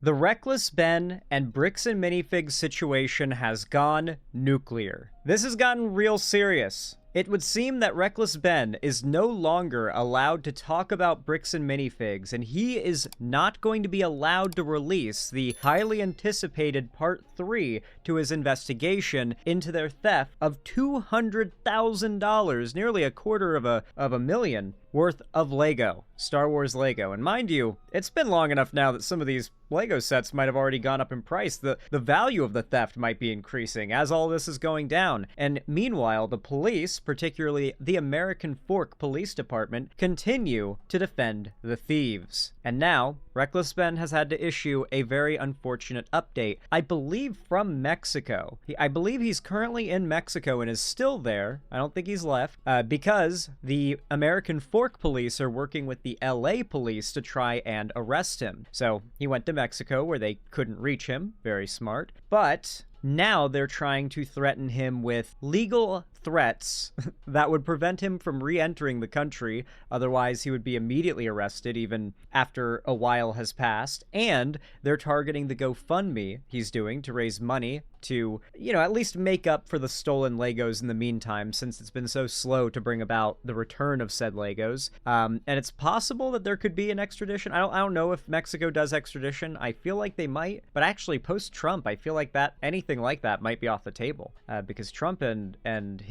The Reckless Ben and Bricks and Minifigs situation has gone nuclear. This has gotten real serious. It would seem that Reckless Ben is no longer allowed to talk about Bricks and Minifigs, and he is not going to be allowed to release the highly anticipated Part 3 to his investigation into their theft of $200,000, nearly a quarter of a million, worth of Lego, Star Wars Lego. And mind you, it's been long enough now that some of these Lego sets might have already gone up in price. The value of the theft might be increasing as all this is going down. And meanwhile, the police, particularly the American Fork Police Department, continue to defend the thieves. And now, Reckless Ben has had to issue a very unfortunate update, I believe from Mexico. I believe he's currently in Mexico and is still there. I don't think he's left, because the American Fork Police are working with the LA police to try and arrest him. So he went to Mexico where they couldn't reach him. Very smart. But now they're trying to threaten him with legal threats that would prevent him from re-entering the country. Otherwise, he would be immediately arrested even after a while has passed. And they're targeting the GoFundMe he's doing to raise money to, at least make up for the stolen Legos in the meantime, since it's been so slow to bring about the return of said Legos. And it's possible that there could be an extradition. I don't know if Mexico does extradition. I feel like they might, but actually post-Trump, I feel like that anything like that might be off the table, because Trump and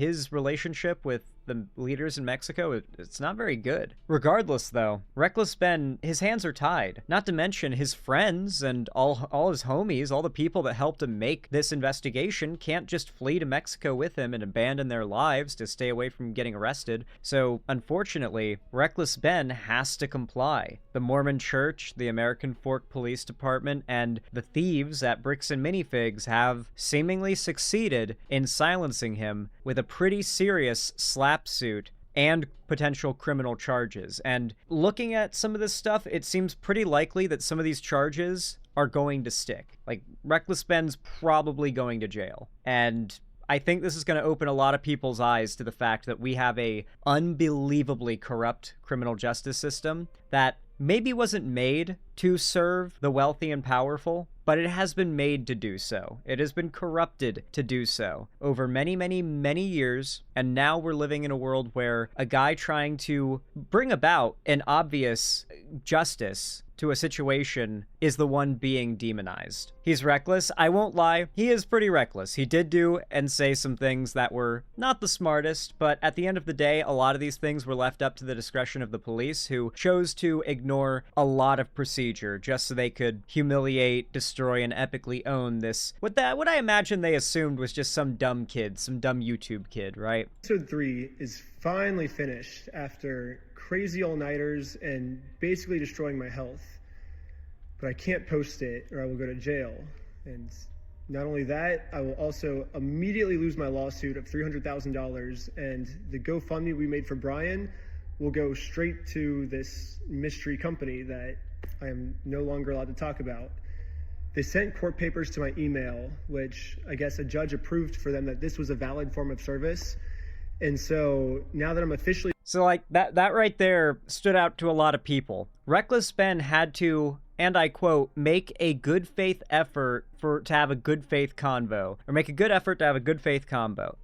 his relationship with the leaders in Mexico, it's not very good. Regardless, though, Reckless Ben, his hands are tied. Not to mention his friends and all his homies, all the people that helped him make this investigation can't just flee to Mexico with him and abandon their lives to stay away from getting arrested. So, unfortunately, Reckless Ben has to comply. The Mormon Church, the American Fork Police Department, and the thieves at Bricks and Minifigs have seemingly succeeded in silencing him with a pretty serious slap suit and potential criminal charges. And looking at some of this stuff, it seems pretty likely that some of these charges are going to stick. Like, Reckless Ben's probably going to jail. And I think this is going to open a lot of people's eyes to the fact that we have a unbelievably corrupt criminal justice system that maybe wasn't made to serve the wealthy and powerful, but it has been made to do so. It has been corrupted to do so over many, many, many years, and now we're living in a world where a guy trying to bring about an obvious justice to a situation is the one being demonized. He's reckless. I won't lie, he is pretty reckless. He did do and say some things that were not the smartest, but at the end of the day, a lot of these things were left up to the discretion of the police, who chose to ignore a lot of procedure just so they could humiliate, destroy, and epically own this, what I imagine they assumed was just some dumb kid, some dumb YouTube kid, right? Episode 3 is finally finished after crazy all-nighters and basically destroying my health. But I can't post it or I will go to jail. And not only that, I will also immediately lose my lawsuit of $300,000, and the GoFundMe we made for Brian will go straight to this mystery company that I am no longer allowed to talk about. They sent court papers to my email, which I guess a judge approved for them that this was a valid form of service. And so now that I'm officially... So like that right there stood out to a lot of people. Reckless Ben had to, and I quote, make a good faith effort to have a good faith convo, or make a good effort to have a good faith convo,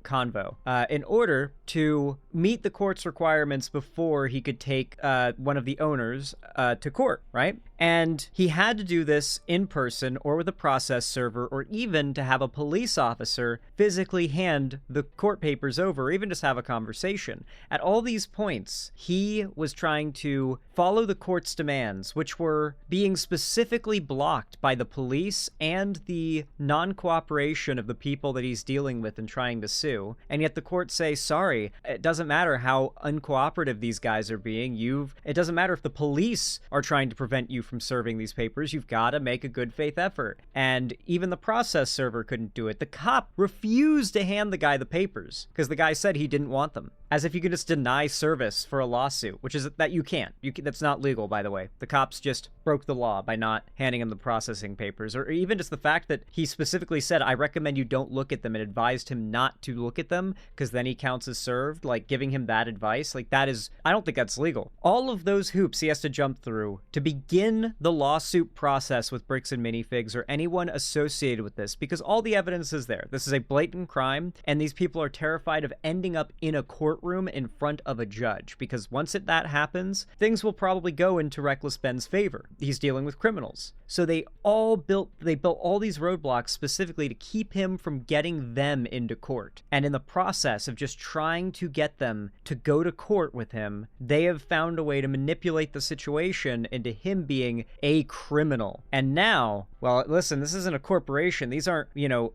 in order to meet the court's requirements before he could take one of the owners to court, right? And he had to do this in person or with a process server, or even to have a police officer physically hand the court papers over, or even just have a conversation. At all these points, he was trying to follow the court's demands, which were being specifically blocked by the police and the non-cooperation of the people that he's dealing with and trying to sue. And yet the courts say, sorry, it doesn't matter how uncooperative these guys are being. It doesn't matter if the police are trying to prevent you from serving these papers. You've got to make a good faith effort. And even the process server couldn't do it. The cop refused to hand the guy the papers because the guy said he didn't want them. As if you could just deny service for a lawsuit, which is that you can't. That's not legal, by the way. The cops just broke the law by not handing him the processing papers, or even just the fact that he specifically said, I recommend you don't look at them, and advised him not to look at them because then he counts as served. Like, giving him that advice, like, that is, I don't think that's legal. All of those hoops he has to jump through to begin begin the lawsuit process with Bricks and Minifigs or anyone associated with this, because all the evidence is there. This is a blatant crime, and these people are terrified of ending up in a courtroom in front of a judge, because once that happens, things will probably go into Reckless Ben's favor. He's dealing with criminals. So they built all these roadblocks specifically to keep him from getting them into court. And in the process of just trying to get them to go to court with him, they have found a way to manipulate the situation into him being a criminal. And now, well, listen, this isn't a corporation. These aren't,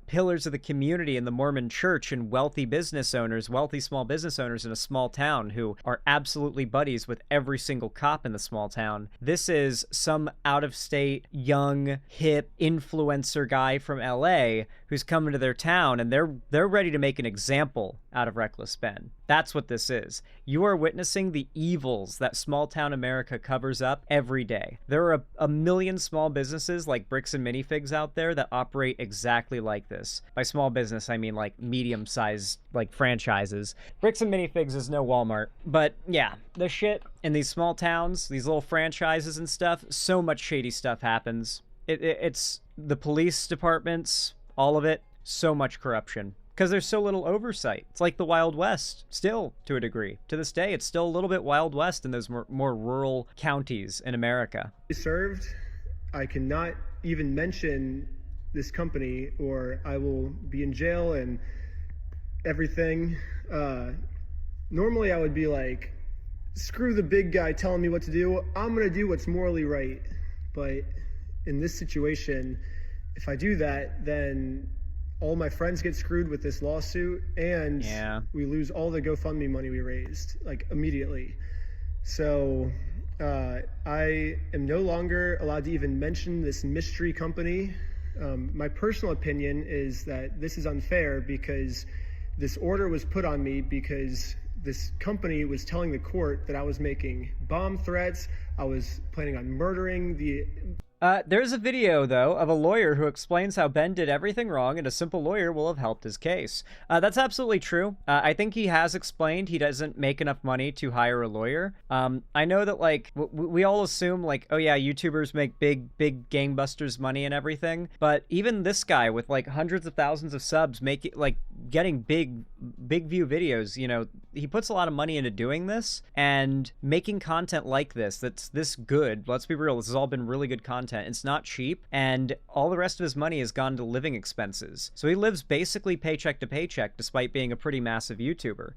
pillars of the community in the Mormon church and wealthy business owners, wealthy small business owners in a small town who are absolutely buddies with every single cop in the small town. This is some out-of-state, young, hip influencer guy from LA who's coming to their town, and they're ready to make an example out of Reckless Ben. That's what this is. You are witnessing the evils that small town America covers up every day. There are a million small businesses like Bricks and Minifigs out there that operate exactly like this. By small business, I mean like medium-sized like franchises. Bricks and Minifigs is no Walmart. But yeah, the shit in these small towns, these little franchises and stuff, so much shady stuff happens. It's the police departments, all of it, so much corruption. Because there's so little oversight. It's like the Wild West, still, to a degree. To this day, it's still a little bit Wild West in those more rural counties in America. Served, I cannot even mention this company or I will be in jail and everything. Normally I would be like, screw the big guy telling me what to do. I'm going to do what's morally right. But in this situation, if I do that, then all my friends get screwed with this lawsuit, and we lose all the GoFundMe money we raised, like, immediately. So I am no longer allowed to even mention this mystery company. My personal opinion is that this is unfair because this order was put on me because this company was telling the court that I was making bomb threats, I was planning on murdering the... There's a video, though, of a lawyer who explains how Ben did everything wrong and a simple lawyer will have helped his case. That's absolutely true. I think he has explained he doesn't make enough money to hire a lawyer. I know that, like, we all assume, like, oh yeah, YouTubers make big gangbusters money and everything, but even this guy with, like, hundreds of thousands of subs getting big view videos, he puts a lot of money into doing this and making content like this that's this good. Let's be real, this has all been really good content. It's not cheap, and all the rest of his money has gone to living expenses. So he lives basically paycheck to paycheck despite being a pretty massive YouTuber.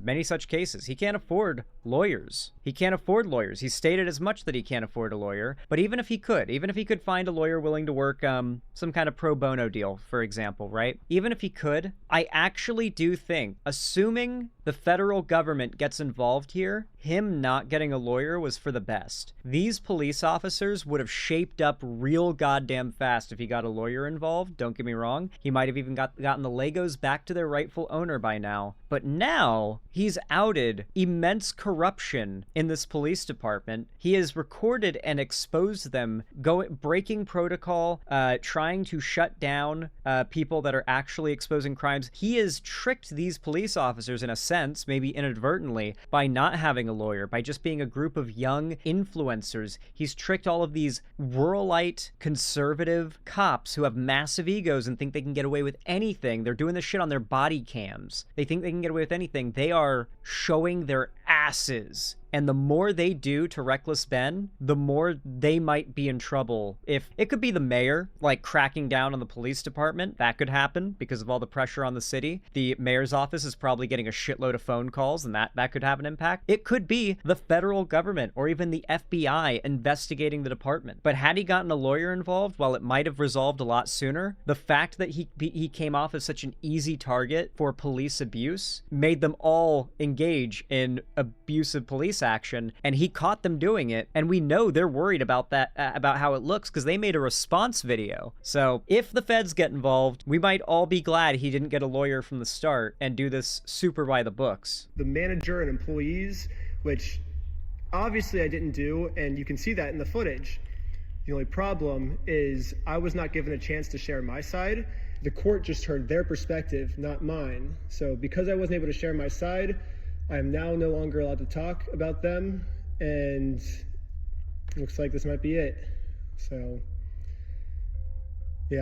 Many such cases. He can't afford lawyers. He's stated as much that he can't afford a lawyer, but even if he could find a lawyer willing to work some kind of pro bono deal, for example, right? Even if he could, I actually do think, assuming the federal government gets involved here, him not getting a lawyer was for the best. These police officers would have shaped up real goddamn fast if he got a lawyer involved. Don't get me wrong. He might have even gotten the Legos back to their rightful owner by now. But now he's outed immense corruption in this police department. He has recorded and exposed them breaking protocol, trying to shut down people that are actually exposing crimes. He has tricked these police officers in a sense, maybe inadvertently, by not having a lawyer, by just being a group of young influencers. He's tricked all of these ruralite conservative cops who have massive egos and think they can get away with anything. They're doing this shit on their body cams. They think they can get away with anything. They are showing their asses. And the more they do to Reckless Ben, the more they might be in trouble. If it could be the mayor, like, cracking down on the police department, that could happen because of all the pressure on the city. The mayor's office is probably getting a shitload of phone calls, and that could have an impact. It could be the federal government or even the FBI investigating the department. But had he gotten a lawyer involved, while it might have resolved a lot sooner, the fact that he came off as such an easy target for police abuse made them all engage in abusive police action, and he caught them doing it, and we know they're worried about that, about how it looks, because they made a response video. So if the feds get involved, we might all be glad he didn't get a lawyer from the start and do this super by the books. The manager and employees, which obviously I didn't do, and you can see that in the footage. The only problem is I was not given a chance to share my side. The court just heard their perspective, not mine. So because I wasn't able to share my side, I am now no longer allowed to talk about them, and looks like this might be it. So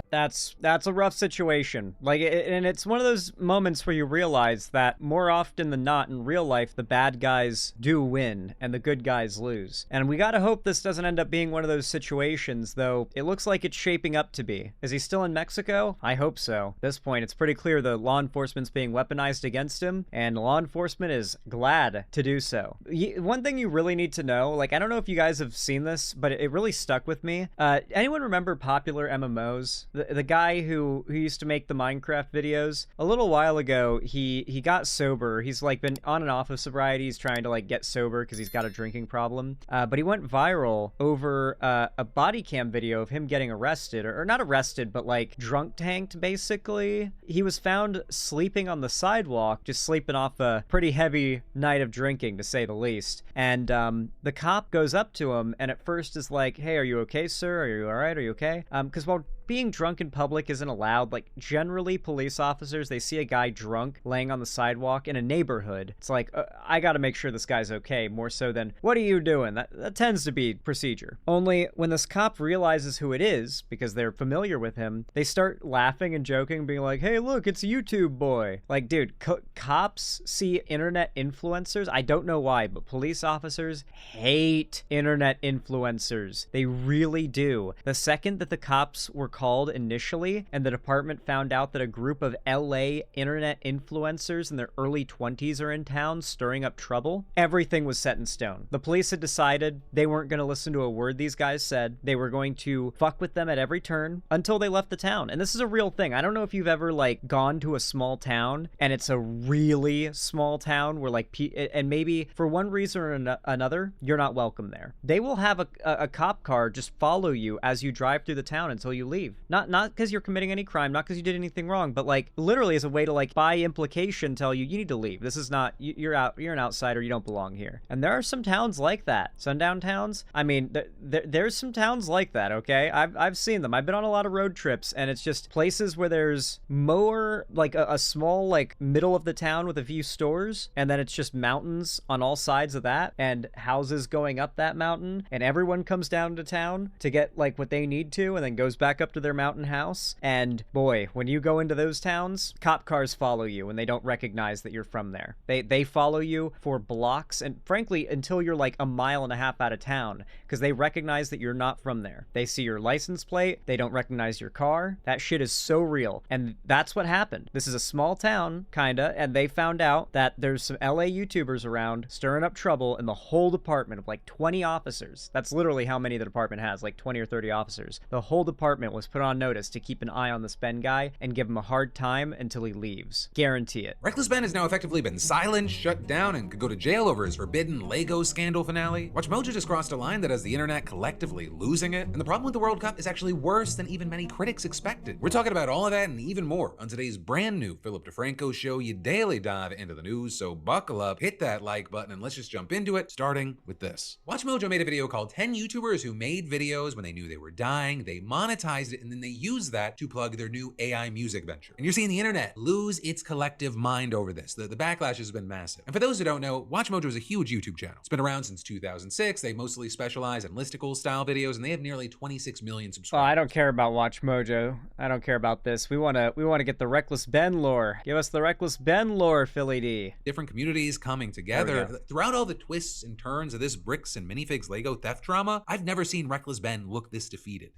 That's a rough situation. Like, and it's one of those moments where you realize that more often than not in real life, the bad guys do win and the good guys lose. And we gotta hope this doesn't end up being one of those situations, though it looks like it's shaping up to be. Is he still in Mexico? I hope so. At this point, it's pretty clear the law enforcement's being weaponized against him, and law enforcement is glad to do so. One thing you really need to know, like, I don't know if you guys have seen this, but it really stuck with me. Anyone remember popular MMOs? The guy who used to make the Minecraft videos, a little while ago, he got sober. He's like been on and off of sobriety. He's trying to like get sober because he's got a drinking problem. But he went viral over a body cam video of him getting arrested, or not arrested, but like drunk tanked basically. He was found sleeping on the sidewalk, just sleeping off a pretty heavy night of drinking, to say the least. And the cop goes up to him and at first is like, "Hey, are you okay, sir? Are you all right? Are you okay?" Because while being drunk in public isn't allowed, like generally police officers, they see a guy drunk laying on the sidewalk in a neighborhood, it's like, I gotta make sure this guy's okay, more so than, what are you doing? That tends to be procedure. Only when this cop realizes who it is, because they're familiar with him, they start laughing and joking, being like, "Hey, look, it's YouTube boy." Like, dude, cops see internet influencers, I don't know why, but police officers hate internet influencers. They really do. The second that the cops were called initially and the department found out that a group of LA internet influencers in their early 20s are in town stirring up trouble, everything was set in stone. The police had decided they weren't going to listen to a word these guys said. They were going to fuck with them at every turn until they left the town. And this is a real thing. I don't know if you've ever like gone to a small town and it's a really small town where like and maybe for one reason or another you're not welcome there. They will have a cop car just follow you as you drive through the town until you leave. Not because you're committing any crime, not because you did anything wrong, but like literally as a way to like by implication tell you need to leave. This is not, you're an outsider, you don't belong here. And there are some towns like that. Sundown towns. I mean, there's some towns like that, okay? I've seen them. I've been on a lot of road trips and it's just places where there's more like a small like middle of the town with a few stores, and then it's just mountains on all sides of that and houses going up that mountain, and everyone comes down to town to get like what they need to and then goes back up to their mountain house. And boy, when you go into those towns, cop cars follow you and they don't recognize that you're from there. They follow you for blocks and frankly until you're like a mile and a half out of town, because they recognize that you're not from there. They see your license plate, they don't recognize your car. That shit is so real. And that's what happened. This is a small town, kinda, and they found out that there's some LA YouTubers around stirring up trouble, and the whole department of like 20 officers, that's literally how many the department has, like 20 or 30 officers, the whole department was put on notice to keep an eye on this Ben guy and give him a hard time until he leaves. Guarantee it. Reckless Ben has now effectively been silenced, shut down, and could go to jail over his forbidden Lego scandal finale. WatchMojo just crossed a line that has the internet collectively losing it, and the problem with the World Cup is actually worse than even many critics expected. We're talking about all of that and even more on today's brand new Philip DeFranco show, you daily dive into the news, so buckle up, hit that like button, and let's just jump into it, starting with this. WatchMojo made a video called 10 YouTubers who made videos when they knew they were dying, they monetized it, and then they used that to plug their new AI music venture. And you're seeing the internet lose its collective mind over this. The backlash has been massive. And for those who don't know, WatchMojo is a huge YouTube channel. It's been around since 2006. They mostly specialize in listicle style videos, and they have nearly 26 million subscribers. Oh, I don't care about WatchMojo. I don't care about this. We want to get the Reckless Ben lore. Give us the Reckless Ben lore, Philly D. Different communities coming together. Throughout all the twists and turns of this Bricks and Minifigs Lego theft drama, I've never seen Reckless Ben look this defeated.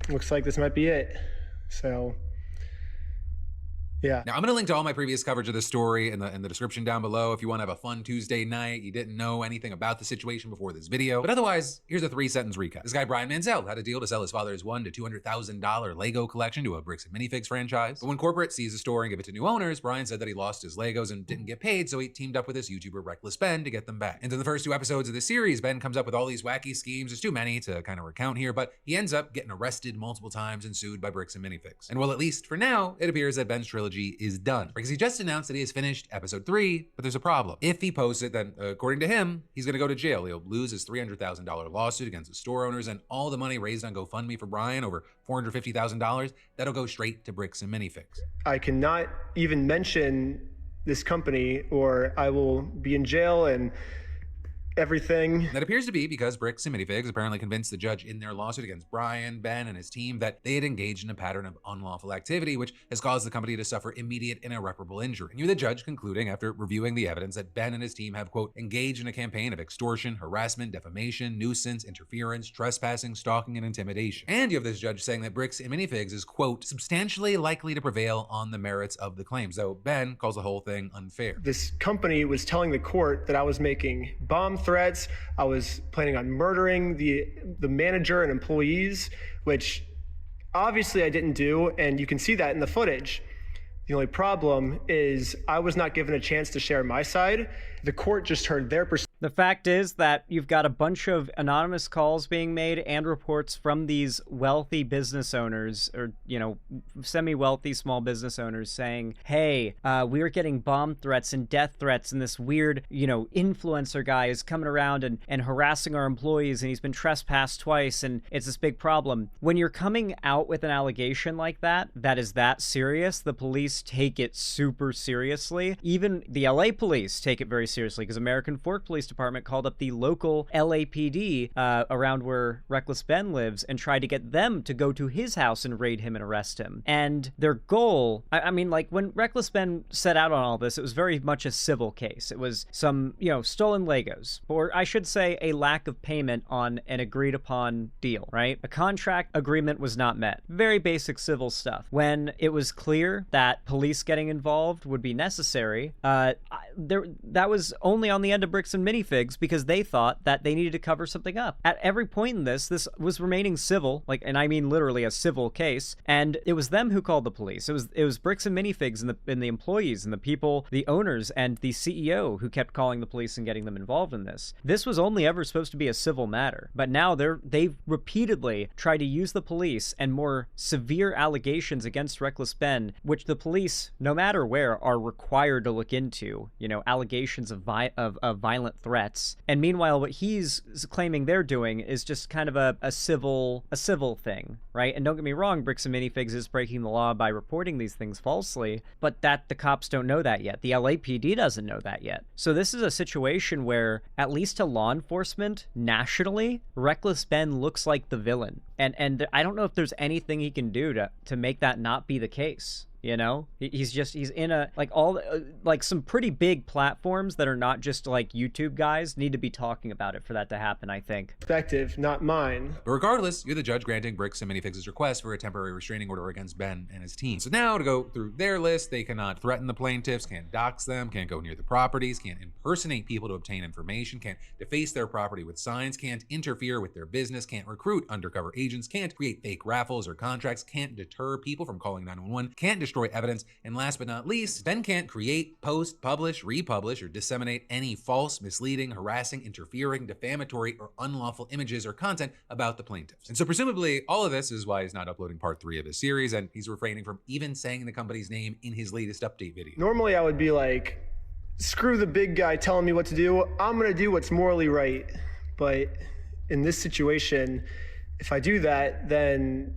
Looks like this might be it. So yeah. Now, I'm going to link to all my previous coverage of this story in the description down below if you want to have a fun Tuesday night, you didn't know anything about the situation before this video. But otherwise, here's a 3-sentence recap. This guy, Brian Manziel, had a deal to sell his father's $100,000 to $200,000 Lego collection to a Bricks and Minifigs franchise. But when corporate seized the store and gave it to new owners, Brian said that he lost his Legos and didn't get paid, so he teamed up with his YouTuber Reckless Ben to get them back. And in the first 2 episodes of the series, Ben comes up with all these wacky schemes. There's too many to kind of recount here, but he ends up getting arrested multiple times and sued by Bricks and Minifigs. And well, at least for now, it appears that Ben's trilogy is done. Because he just announced that he has finished episode 3, but there's a problem. If he posts it, then according to him, he's gonna go to jail. He'll lose his $300,000 lawsuit against the store owners, and all the money raised on GoFundMe for Brian, over $450,000, that'll go straight to Bricks and Minifigs. I cannot even mention this company or I will be in jail, and everything. That appears to be because Bricks and Minifigs apparently convinced the judge in their lawsuit against Brian, Ben, and his team that they had engaged in a pattern of unlawful activity, which has caused the company to suffer immediate and irreparable injury. And you're the judge concluding, after reviewing the evidence, that Ben and his team have, quote, engaged in a campaign of extortion, harassment, defamation, nuisance, interference, trespassing, stalking, and intimidation. And you have this judge saying that Bricks and Minifigs is, quote, substantially likely to prevail on the merits of the claims, though Ben calls the whole thing unfair. This company was telling the court that I was making bomb threats, I was planning on murdering the manager and employees, which obviously I didn't do, and you can see that in the footage. The only problem is I was not given a chance to share my side. The court just heard their perspective. The fact is that you've got a bunch of anonymous calls being made and reports from these wealthy business owners, or, you know, semi-wealthy small business owners saying, hey, we're getting bomb threats and death threats, and this weird, you know, influencer guy is coming around and harassing our employees, and he's been trespassed twice, and it's this big problem. When you're coming out with an allegation like that, that is that serious, the police take it super seriously. Even the LA police take it very seriously, because American Fork Police Department called up the local LAPD around where Reckless Ben lives and tried to get them to go to his house and raid him and arrest him. And their goal, I mean, like, when Reckless Ben set out on all this, it was very much a civil case. It was some, you know, stolen Legos, or I should say a lack of payment on an agreed upon deal, right? A contract agreement was not met. Very basic civil stuff. When it was clear that police getting involved would be necessary, that was only on the end of Bricks and Minifigs, because they thought that they needed to cover something up. At every point in this was remaining civil, like, and I mean literally a civil case, and it was them who called the police. It was Bricks and Minifigs and the employees and the people, the owners and the CEO who kept calling the police and getting them involved in this. This was only ever supposed to be a civil matter, but now they've repeatedly tried to use the police and more severe allegations against Reckless Ben, which the police, no matter where, are required to look into, you know, allegations of violent threats. And meanwhile, what he's claiming they're doing is just kind of a civil thing, right? And don't get me wrong, Bricks and Minifigs is breaking the law by reporting these things falsely, but that the cops don't know that yet. The LAPD doesn't know that yet. So this is a situation where, at least to law enforcement nationally, Reckless Ben looks like the villain. And I don't know if there's anything he can do to make that not be the case. You know, he's in a, like, all like some pretty big platforms that are not just like YouTube guys need to be talking about it for that to happen, I think. Perspective, not mine. But regardless, you're the judge granting Bricks and Minifigs' request for a temporary restraining order against Ben and his team. So now, to go through their list, they cannot threaten the plaintiffs, can't dox them, can't go near the properties, can't impersonate people to obtain information, can't deface their property with signs, can't interfere with their business, can't recruit undercover agents, can't create fake raffles or contracts, can't deter people from calling 911, can't destroy evidence, and last but not least, Ben can't create, post, publish, republish, or disseminate any false, misleading, harassing, interfering, defamatory, or unlawful images or content about the plaintiffs. And so presumably, all of this is why he's not uploading part 3 of his series, and he's refraining from even saying the company's name in his latest update video. Normally I would be like, screw the big guy telling me what to do, I'm gonna do what's morally right. But in this situation, if I do that, then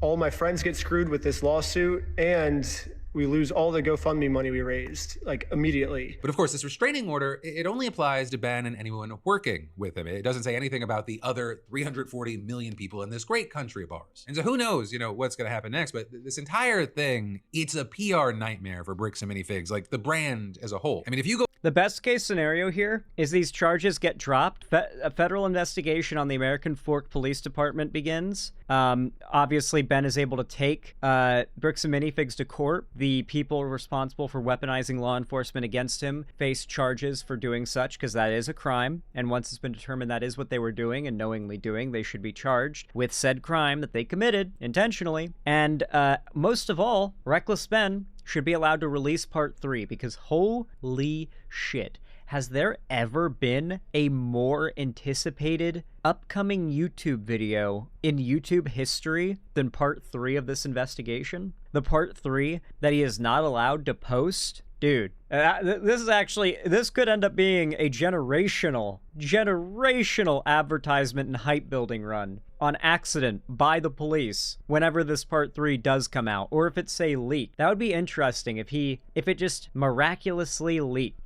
all my friends get screwed with this lawsuit, and we lose all the GoFundMe money we raised, like, immediately. But of course, this restraining order, it only applies to Ben and anyone working with him. It doesn't say anything about the other 340 million people in this great country of ours. And so who knows, you know, what's gonna happen next, but this entire thing, it's a PR nightmare for Bricks and Minifigs, like the brand as a whole. I mean, if you go The best case scenario here is these charges get dropped, a federal investigation on the American Fork Police Department begins. Obviously, Ben is able to take Bricks and Minifigs to court. The people responsible for weaponizing law enforcement against him face charges for doing such, because that is a crime. And once it's been determined that is what they were doing and knowingly doing, they should be charged with said crime that they committed intentionally. And most of all, Reckless Ben should be allowed to release part 3, because holy shit, has there ever been a more anticipated upcoming YouTube video in YouTube history than part 3 of this investigation? The part 3 that he is not allowed to post? Dude, this could end up being a generational advertisement and hype building run on accident by the police whenever this part 3 does come out, or if it's, say, leaked. That would be interesting if it just miraculously leaked.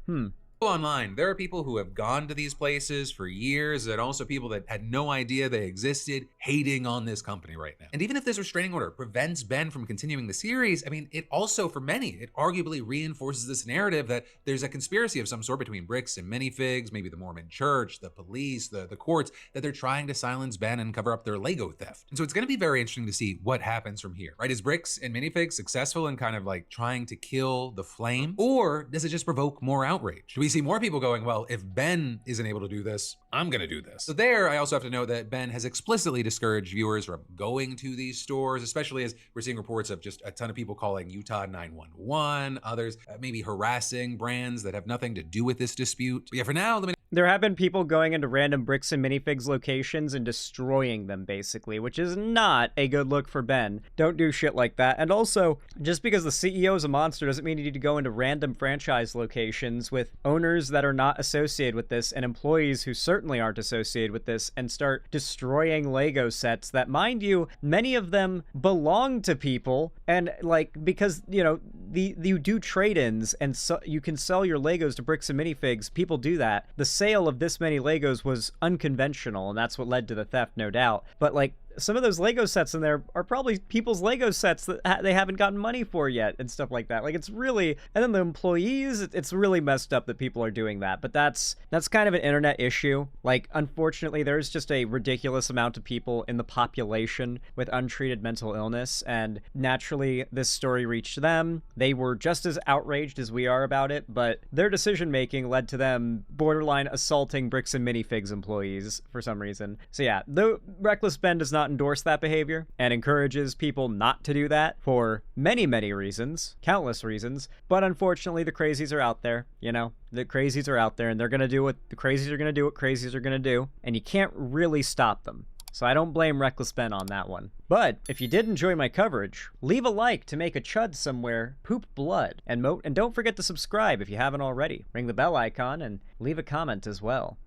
Online, there are people who have gone to these places for years and also people that had no idea they existed hating on this company right now. And even if this restraining order prevents Ben from continuing the series, I mean, it also, for many, it arguably reinforces this narrative that there's a conspiracy of some sort between Bricks and Minifigs, maybe the Mormon church, the police, the courts, that they're trying to silence Ben and cover up their Lego theft. And so it's going to be very interesting to see what happens from here, right? Is Bricks and Minifigs successful in kind of like trying to kill the flame, or does it just provoke more outrage? Do we see more people going, well, if Ben isn't able to do this, I'm gonna do this? So there, I also have to note that Ben has explicitly discouraged viewers from going to these stores, especially as we're seeing reports of just a ton of people calling Utah 911, others maybe harassing brands that have nothing to do with this dispute. But yeah, for now, there have been people going into random Bricks and Minifigs locations and destroying them, basically, which is not a good look for Ben. Don't do shit like that. And also, just because the CEO is a monster doesn't mean you need to go into random franchise locations with owners that are not associated with this and employees who certainly aren't associated with this and start destroying Lego sets that, mind you, many of them belong to people. And, like, because, you know, you do trade-ins and so you can sell your Legos to Bricks and Minifigs. People do that. The sale of this many Legos was unconventional, and that's what led to the theft, no doubt. But, like, some of those Lego sets in there are probably people's Lego sets that they haven't gotten money for yet and stuff like that. Like, it's really, and then the employees, it's really messed up that people are doing that. But that's kind of an internet issue. Like, unfortunately, there's just a ridiculous amount of people in the population with untreated mental illness, and naturally, this story reached them. They were just as outraged as we are about it, but their decision-making led to them borderline assaulting Bricks and Minifigs employees for some reason. So yeah, the Reckless Ben does not endorse that behavior and encourages people not to do that for many, many reasons, countless reasons. But unfortunately, the crazies are out there, you know? The crazies are out there, and they're going to do what the crazies are going to do, what crazies are going to do, and you can't really stop them. So I don't blame Reckless Ben on that one. But if you did enjoy my coverage, leave a like to make a chud somewhere poop blood, and don't forget to subscribe if you haven't already. Ring the bell icon and leave a comment as well.